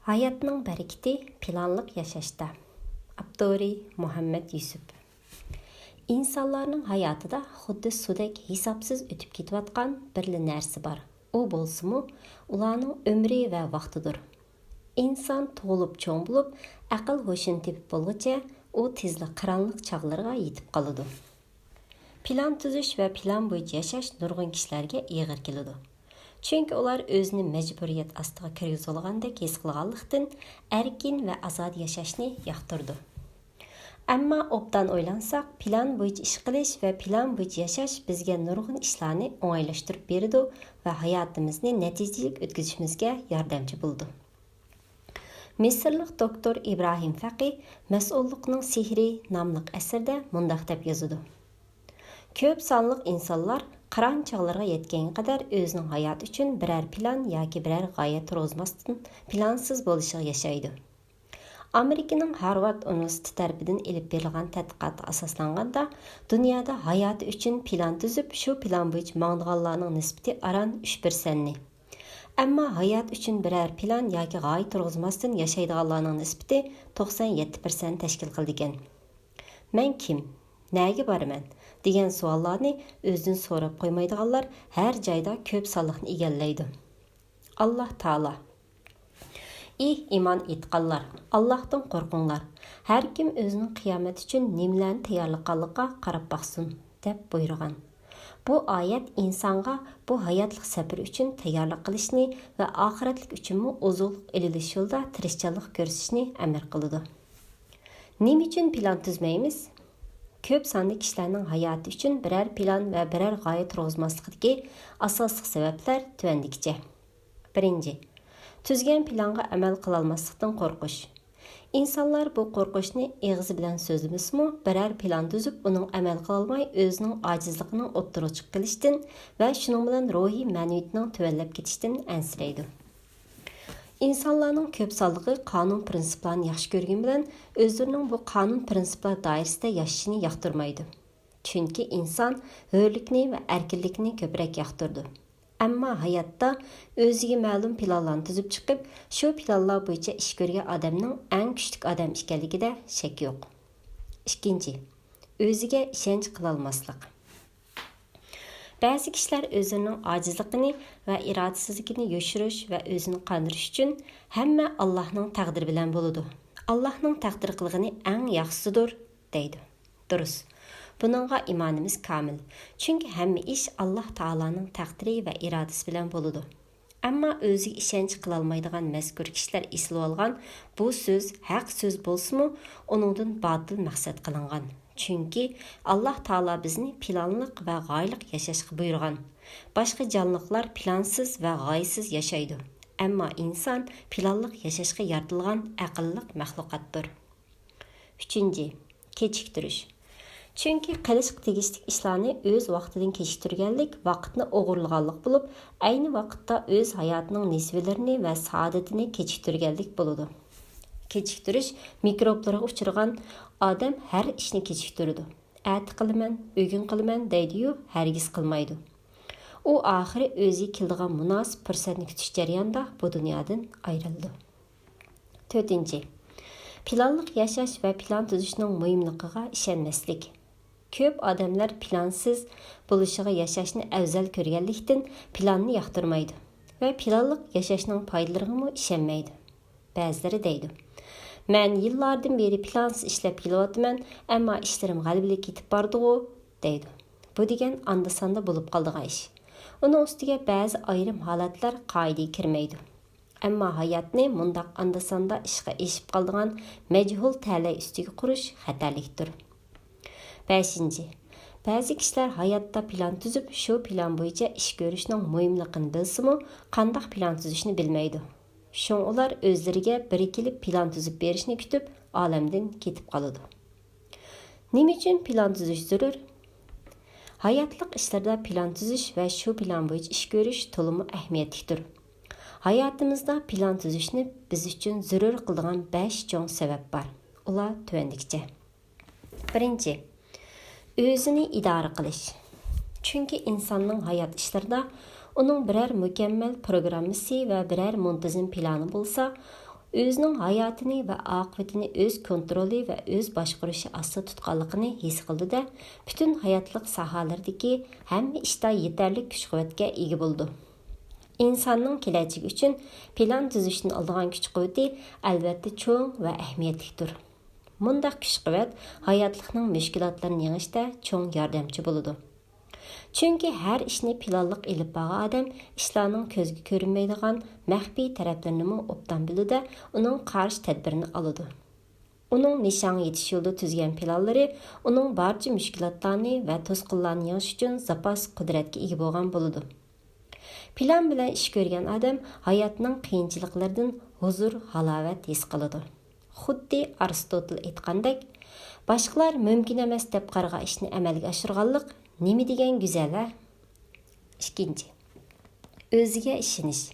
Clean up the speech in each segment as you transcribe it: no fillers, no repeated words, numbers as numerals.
Hayatning barakati planliq yashashda. Abduri Muhammad Yusuf. İnsanlarning hayotida xuddi sudek hisobsiz o'tib ketayotgan bir narsa bor. U bo'lsa-mu, ularning umri va vaqtidir. İnson tug'ilib cho'ng bo'lib, aql ho'shini tepib bo'lguncha, u tezlik qaranliq chog'larga yetib qoladi. Plan tuzish va plan bo'yicha yashash nurg'un kishilarga og'ir keladi. Çünkü ular özünü mecburiyet astığa kirgizilgandek his qilganlikdan erkin ve azad yashashni yoqtirdi. Ammo obdan o'ylansak, plan bo'yicha ish qilish va plan bo'yicha yashash bizga nurg'un ishlarni o'ng'aylashtirib berdi va hayotimizni natijali o'tkazishimizga yordamchi bo'ldi. Misrlik doktor İbrahim Faqih Mas'ullikning sehri nomli asarda mundaq deb yozadi. Ko'p sonliq insonlar qiron chog'larga yetgan qadar o'zining hayoti uchun biror plan yoki biror g'oya turg'izmasdan plansiz bo'lishiga yashaydi. Amerikaning Harvard universiteti tarafidan ilib berilgan tadqiqotga asoslanganda, dunyoda hayoti uchun plan tuzib, shu plan bo'yicha mangdiganlarning nisbati aran 3%ni. Ammo hayot uchun biror plan yoki g'oya turg'izmasdan yashaydiganlarning nisbati 97% tashkil qildi ekan. Men kim? Nega boraman? degan savollarni o'zidan so'rab qo'ymaydiganlar har joyda ko'p sonliqni egallaydi. Alloh taolo: iymon etganlar, Allohdan qo'rqinglar. Har kim o'zining qiyomat uchun nimalarni tayyorlaganligiga qarab baqsin deb buyurgan. Bu oyat insonga bu hayotlik safar uchun tayyorlik qilishni va oxiratlik uchunmi o'zullik ililish yo'lida tirishchanlik ko'rsatishni amr qiladi. Nima uchun plan tuzmaymiz? Ko'p sonli kishilarning hayoti uchun biror plan va biror g'oya turg'izmaslikdagi asosiy sabablar tuvandikicha. Birinchi, tuzgan planga amal qila olmaslikdan qo'rqish. Insonlar bu qo'rqishni og'zi bilan so'zlamasmi, biror plan tuzib, uning amal qila olmay o'zining ojizligining o'ttiriga chiqib kelishdan va shuning bilan ruhiy ma'naviyatining tuvanlab ketishdan ansiraydi. İnsanlarning ko'p sonligi qonun prinsiplarini yaxshi ko'rgan bilan o'zlarining bu qonun prinsiplar doirasida yashashini yoqtirmaydi. Chunki inson hurlikni va erkinlikni ko'proq yoqtirdi. Ammo hayotda o'ziga ma'lum planlarni tuzib chiqib, shu planlar bo'yicha ish ko'rgan odamning eng kuchli odam ekanligida shak yo'q. Ikkinchi, o'ziga ishonch qila olmaslik. Ba'zi kishilar o'zining ojizligini va irodasizligini yoshirish va o'zini qandirish uchun hamma Allohning taqdiri bilan bo'ladi. Allohning taqdir qilgani eng yaxshisidir deydi. Durust. Buningga imonimiz komil. Chunki hamma ish Alloh taolaning taqdiri va irodasi bilan bo'ladi. Ammo o'ziga ishonch qila olmaydigan mazkur kishilar eslab olgan bu so'z haq so'z bo'lsa-mu, uningdan botil maqsad qilingan. Chunki Alloh taolo bizni planliq va g'oyaliq yashashga buyurgan. Boshqa jonliqlar plansiz va g'oyasiz yashaydi. Ammo inson planliq yashashga yaratilgan aqlli maxluqotdir. 3. Kechiktirish. Chunki qilishga tegishli ishlarni o'z vaqtidan kechiktirganlik vaqtni o'g'irlaganlik bo'lib, ayni vaqtda o'z hayotining nisbalarini va saodatini kechiktirganlik bo'ladi. Kechiktirish mikroblarga uchragan odam har ishni kechiktiradi. Ati qilaman, bugun qilaman deydi-yu, hargiz qilmaydi. U oxiri o'ziga keladigan munosib fursatni kutish jarayonida bu dunyodan ayrildi. 4. Planliq yashash va plan tuzishning muhimligiga ishonmaslik. Ko'p odamlar plansiz bo'lishiga yashashni afzal ko'rganlikdan planni yoqtirmaydi va planliq yashashning foydalariga ishonmaydi. Ba'zilari deydi: "Men yillardan beri plansiz ishlab kelyapman, ammo ishlarim g'alabalik ketib bordi-ku", deydi. Bu degan anda-sanda bo'lib qoldigan ish. Uning ustiga ba'zi ayrim holatlar qoidaga kirmaydi. Ammo hayotni mundaq anda-sanda ishga eshib qoldigan majhul ta'lay ustiga qurish xatarlikdir. 5. Ba'zi kishilar hayotda plan tuzib, shu plan bo'yicha ish ko'rishning muhimligini bilsa-mu, qanday plan tuzishni bilmaydi. Şoň ular özleriga biri kelip plan tuzib berishni kutib, olamdan ketib qoladi. Nima uchun plan tuzish zarur? Hayotlik ishlarda plan tuzish va shu plan bo'yicha ish ko'rish to'liq ahamiyatlidir. Hayotimizda plan tuzishni biz uchun zarur qiladigan 5 cho'ng sabab bor. Ular tuvandikicha. 1. O'zini idora qilish. Chunki insonning hayot ishlarida uning biror mukammal programmasi va biror muntazam plani bo'lsa, o'zining hayotini va oqibatini o'z kontroli va o'z boshqarishi ostida tutganligini his qildida butun hayotlik sohalardagi hamma ishda yetarli kuch-quvvatga ega bo'ldi. İnsanның keləcəyi üçün plan tüzüşünü aldığan güc-qüvvəti əlbəttə çoğ və əhəmiyyətlidir. Bundaq güc-qüvvət həyatlıqның müşkilatlarını yеңishdə çoğ yardımçı boludu. Çünki hər işni planlıq elib bağan adam işlərinin közgə görünməydiğan məxfi tərəflərini obdan bilüdə onun qarşı tədbirini alıdı. Onun nişan yetiş yolda tüzgən planları onun barca müşkilatlarını və tosqunlarını yеңiş üçün zapas qudretə ega bolğan boludu. Plan bilan ish ko'rgan odam hayotning qiyinchiliklaridan huzur, halovat his qiladi. Xuddi Aristotel aytgandek, boshqalar mumkin emas deb qaragan ishni amalga oshirganlik nima degan go'zal-a? Ikkinchi, o'ziga ishonish.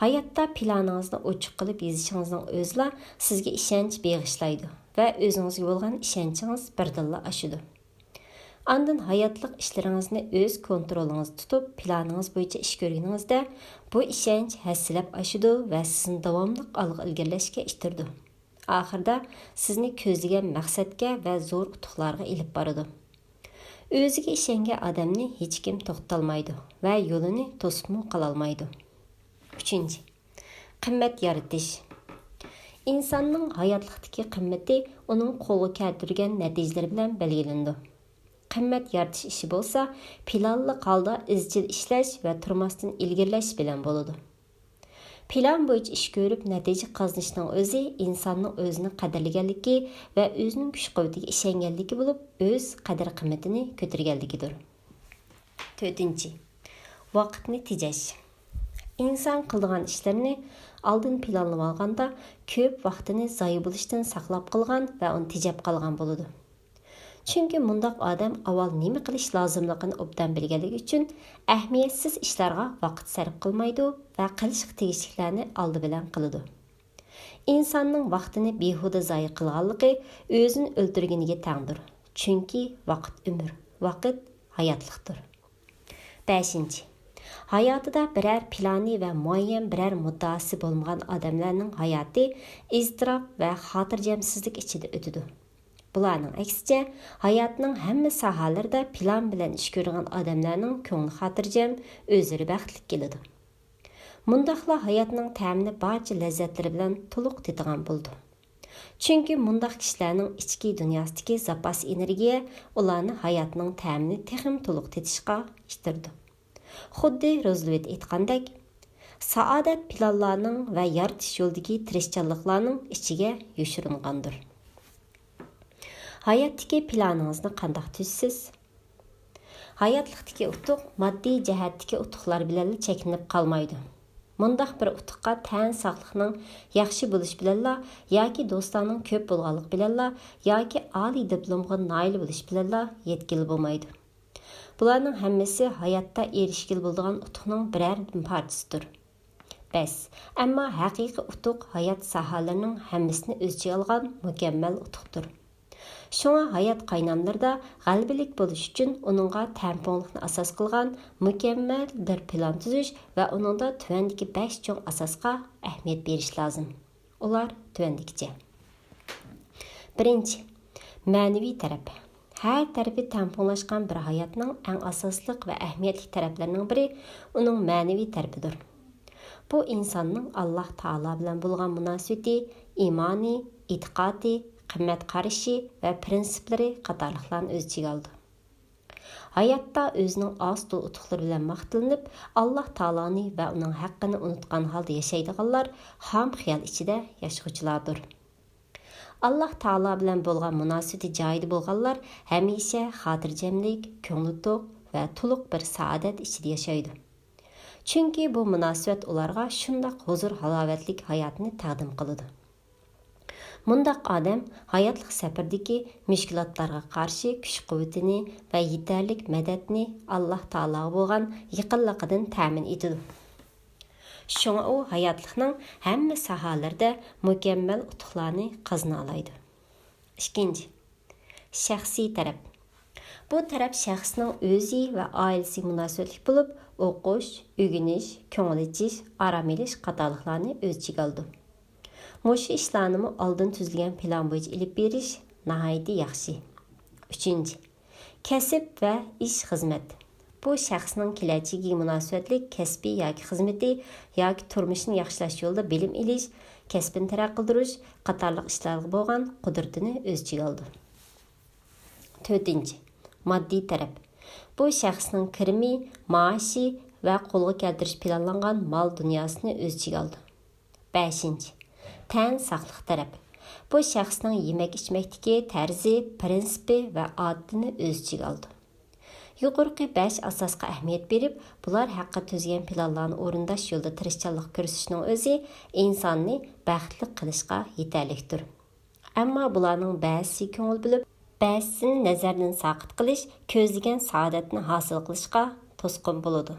Hayotda planingizni ochiq qilib yozishingizning o'zla sizga ishonch bag'ishlaydi va o'zingizga bo'lgan ishonchingiz birdilla oshadi. Andın hayatlık işlerinizini öz kontrolünüzde tutup planınız boyunca iş görgününüzde bu işenç həssilep aşıdı ve sizin davamlıq algı ilgirleşke iştirdi. Ahırda sizni közlegen məqsədke ve zor utuqlarga ilip barıdı. Özüge işenge adamni hiç kim toxtalmaydı ve yolunu tosupmu qalalmaydı. Üçüncü, qimmet yaratış. İnsanның hayatlıqdaki qimmeti onun qolu kəldirgen nəticələri bilan belgilindi. Qimmet yaratish işi bolsa, planlı qalda izchil ishlash va turmasdan ilgirlash bilan bo'ladi. Plan bo'yicha ish ko'rib natija qozonishning o'zi insonning o'zini qadrlaganligi va o'zining kuch-quvvatiga ishonganligi bo'lib, o'z qadr-qimmatini ko'targanligidir. 4. Vaqtni tejash. Inson qilgan ishlarini oldin planlab olganda ko'p vaqtini zoya bo'lishdan saqlab qolgan va uni tejab qolgan bo'ladi. Çünki mundaq adam avval nima qilish lozimligini obdan bilganligi uchun ahamiyatsiz ishlarga vaqt sarf qilmaydi va qilishga tegishlilarni oldi bilan qiladi. İnsanning vaqtini behuda zoya qilganligi o'zini o'ldirganiga tangdir. Chunki vaqt umr, vaqt hayotlikdir. 5. Hayotida birər plani və muayyan birər muddasi bo'lmagan odamlarning hayoti iztirob va xotirjamsizlik ichida o'tadi. Bularning aksicha, hayotning hamma sohalarida plan bilan ish ko'rgan odamlarning ko'ngli xotirjam, o'zlari baxtli keladi. Mundaqla hayotning ta'mini barcha lazzatlari bilan to'liq tetigan bo'ldi. Chunki mundaq kishilarning ichki dunyosidagi zapas energiya ularni hayotning ta'mini texim to'liq tetishga ishtirdi. Xuddi Roosevelt aytgandek, saodat planlarning va yaratish yo'lidagi tirishchanliklarning ichiga yoshiringandir. Hayotdagi planingizni qanday tuzsiz? Hayotlikdagi utuq moddiy jihatdagi utuqlar bilan cheklanib qolmaydi. Mundaq bir utuqqa tan sog'liqning yaxshi bo'lish bilanla yoki do'stlarning ko'p bo'lganlik bilanla yoki oliy diplomga noil bo'lish bilanla yetkili bo'lmaydi. Bularning hammasi hayotda erishgil bo'lgan utuqning biror parchasidir. Bas, ammo haqiqiy utuq hayot sohalarining hammasini o'z ichiga olgan mukammal utuqdir. Şuna hayat qaynamlarida g'albilik bo'lish uchun uningga tamponlikni asos qilgan mukammal bir plan tuzish va uningda tuvandagi 5 cho'ng asosga ahamiyat berish lozim. Ular tuvandikicha. 1. Ma'naviy taraf. Har tarafi tamponlashgan bir hayotning eng asosliq va ahamiyatli taraflarining biri uning ma'naviy tarafidir. Bu insonning Alloh taolo bilan bo'lgan munosabati, iymoni, e'tiqodi, qimmat qarashi va prinsiplari qatorliqlarni o'z ichiga oldi. Hayotda o'zining oz-to'l utuqlari bilan maqtanib, Alloh taoloni va uning haqqini unutgan holda yashaydiganlar ham xiyol ichida yashag'uvchilardir. Alloh taolo bilan bo'lgan munosabati joyida bo'lganlar hamisha xotirjamlik, ko'ngli to'q va to'liq bir saodat ichida yashaydi. Chunki bu munosabat ularga shundoq huzur halovatlik hayotni taqdim qiladi. Mundaq odam hayotlik safardagi mushkulotlarga qarshi kuch-quvvatini va yetarlik madadni Alloh taologa bo'lgan yaqinligidan ta'min etadi. Shunga u hayotlikning hamma sohalarida mukammal utuqlarni qozona oladi. 2. Shaxsiy taraf. Bu taraf shaxsning o'zi va oilasi munosabatli bo'lib, o'qish, o'rganish, ko'ngil ichish, orom olish qatorliqlarni o'z ichiga oldi. Moşu işlarni oldin tuzilgan plan bo'yicha ilib berish nihoyatda yaxshi. 3. Kasb va ish xizmat. Bu shaxsning kelajagiga munosabatli kasbiy yoki xizmati yoki turmushini yaxshilash yo'lida bilim olish, kasbini taraqqiy qildirish qatorliq ishlarga bo'lgan qudratini o'z ichiga oldi. 4. Moddiy taraf. Bu shaxsning kirimi, maoshi va qo'lga keltirish planlangan mol dunyosini o'z ichiga oldi. 5. Tan saqliq taraf. Bu shaxsning yemak-ichmakdagi tarzi, prinsipi va odatini o'z ichiga oldi. Yuqorqi 5 asosga ahamiyat berib, bular haqqa tuzgan planlarni o'rindash yo'lida tirishchanlik ko'rsatishning o'zi insonni baxtli qilishga yetarlikdir. Ammo bularning ba'zisi ko'ngil bilib, ba'zisini nazardan saqit qilish, ko'zlagan saodatni hosil qilishga to'sqin bo'ladi.